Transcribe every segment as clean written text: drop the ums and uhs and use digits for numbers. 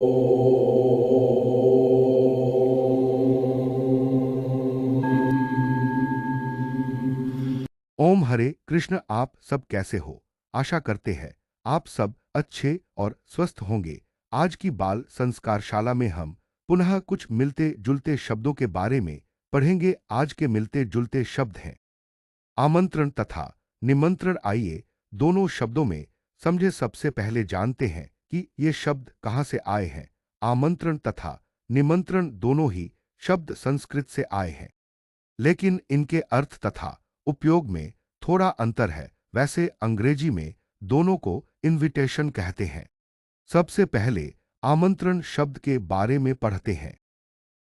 ओम हरे कृष्ण। आप सब कैसे हो? आशा करते हैं आप सब अच्छे और स्वस्थ होंगे। आज की बाल संस्कारशाला में हम पुनः कुछ मिलते जुलते शब्दों के बारे में पढ़ेंगे। आज के मिलते जुलते शब्द हैं आमंत्रण तथा निमंत्रण। आइए दोनों शब्दों में समझे। सबसे पहले जानते हैं कि ये शब्द कहाँ से आए हैं। आमंत्रण तथा निमंत्रण दोनों ही शब्द संस्कृत से आए हैं, लेकिन इनके अर्थ तथा उपयोग में थोड़ा अंतर है। वैसे अंग्रेजी में दोनों को इनविटेशन कहते हैं। सबसे पहले आमंत्रण शब्द के बारे में पढ़ते हैं।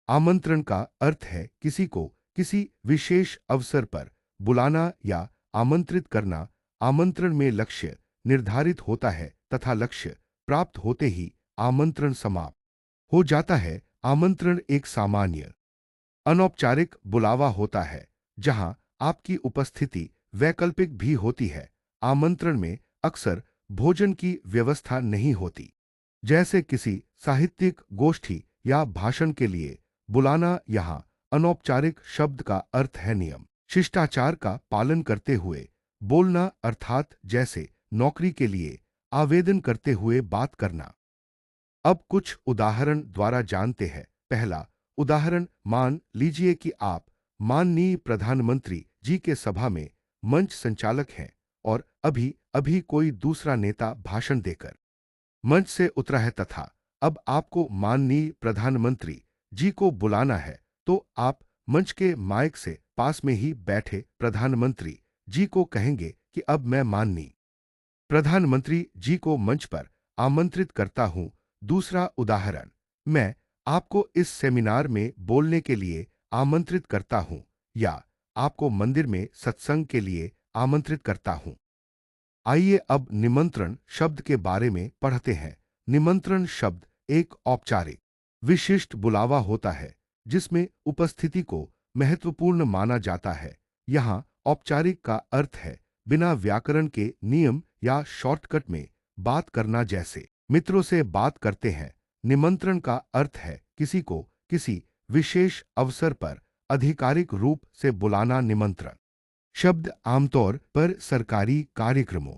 आमंत्रण का अर्थ है किसी को किसी विशेष अवसर पर बुलाना या आमंत्रित करना। आमंत्रण में लक्ष्य निर्धारित होता है तथा लक्ष्य प्राप्त होते ही आमंत्रण समाप्त हो जाता है। आमंत्रण एक सामान्य अनौपचारिक बुलावा होता है जहां आपकी उपस्थिति वैकल्पिक भी होती है। आमंत्रण में अक्सर भोजन की व्यवस्था नहीं होती, जैसे किसी साहित्यिक गोष्ठी या भाषण के लिए बुलाना। यहाँ अनौपचारिक शब्द का अर्थ है नियम शिष्टाचार का पालन करते हुए बोलना, अर्थात जैसे नौकरी के लिए आवेदन करते हुए बात करना। अब कुछ उदाहरण द्वारा जानते हैं। पहला उदाहरण, मान लीजिए कि आप माननीय प्रधानमंत्री जी के सभा में मंच संचालक हैं और अभी अभी कोई दूसरा नेता भाषण देकर मंच से उतरा है तथा अब आपको माननीय प्रधानमंत्री जी को बुलाना है। तो आप मंच के माइक से पास में ही बैठे प्रधानमंत्री जी को कहेंगे कि अब मैं माननीय प्रधानमंत्री जी को मंच पर आमंत्रित करता हूं। दूसरा उदाहरण, मैं आपको इस सेमिनार में बोलने के लिए आमंत्रित करता हूं या आपको मंदिर में सत्संग के लिए आमंत्रित करता हूं। आइए अब निमंत्रण शब्द के बारे में पढ़ते हैं। निमंत्रण शब्द एक औपचारिक विशिष्ट बुलावा होता है जिसमें उपस्थिति को महत्वपूर्ण माना जाता है। यहाँ औपचारिक का अर्थ है बिना व्याकरण के नियम या शॉर्टकट में बात करना, जैसे मित्रों से बात करते हैं। निमंत्रण का अर्थ है किसी को किसी विशेष अवसर पर आधिकारिक रूप से बुलाना। निमंत्रण शब्द आमतौर पर सरकारी कार्यक्रमों,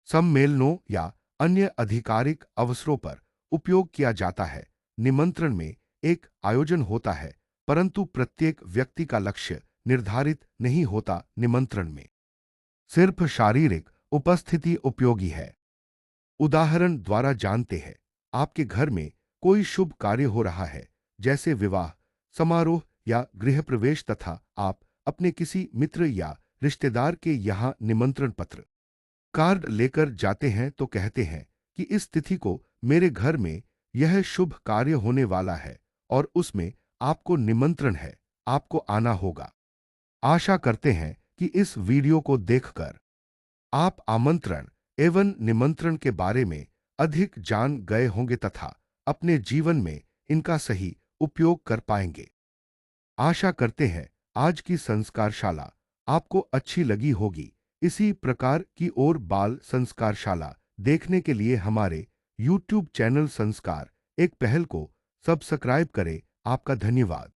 सम्मेलनों या अन्य आधिकारिक अवसरों पर उपयोग किया जाता है। निमंत्रण में एक आयोजन होता है, परंतु प्रत्येक व्यक्ति का लक्ष्य निर्धारित नहीं होता। निमंत्रण में सिर्फ शारीरिक उपस्थिति उपयोगी है। उदाहरण द्वारा जानते हैं, आपके घर में कोई शुभ कार्य हो रहा है, जैसे विवाह समारोह या गृह प्रवेश, तथा आप अपने किसी मित्र या रिश्तेदार के यहाँ निमंत्रण पत्र कार्ड लेकर जाते हैं तो कहते हैं कि इस तिथि को मेरे घर में यह शुभ कार्य होने वाला है और उसमें आपको निमंत्रण है, आपको आना होगा। आशा करते हैं कि इस वीडियो को देखकर आप आमंत्रण एवं निमंत्रण के बारे में अधिक जान गए होंगे तथा अपने जीवन में इनका सही उपयोग कर पाएंगे। आशा करते हैं आज की संस्कारशाला आपको अच्छी लगी होगी। इसी प्रकार की और बाल संस्कारशाला देखने के लिए हमारे YouTube चैनल संस्कार एक पहल को सब्सक्राइब करें। आपका धन्यवाद।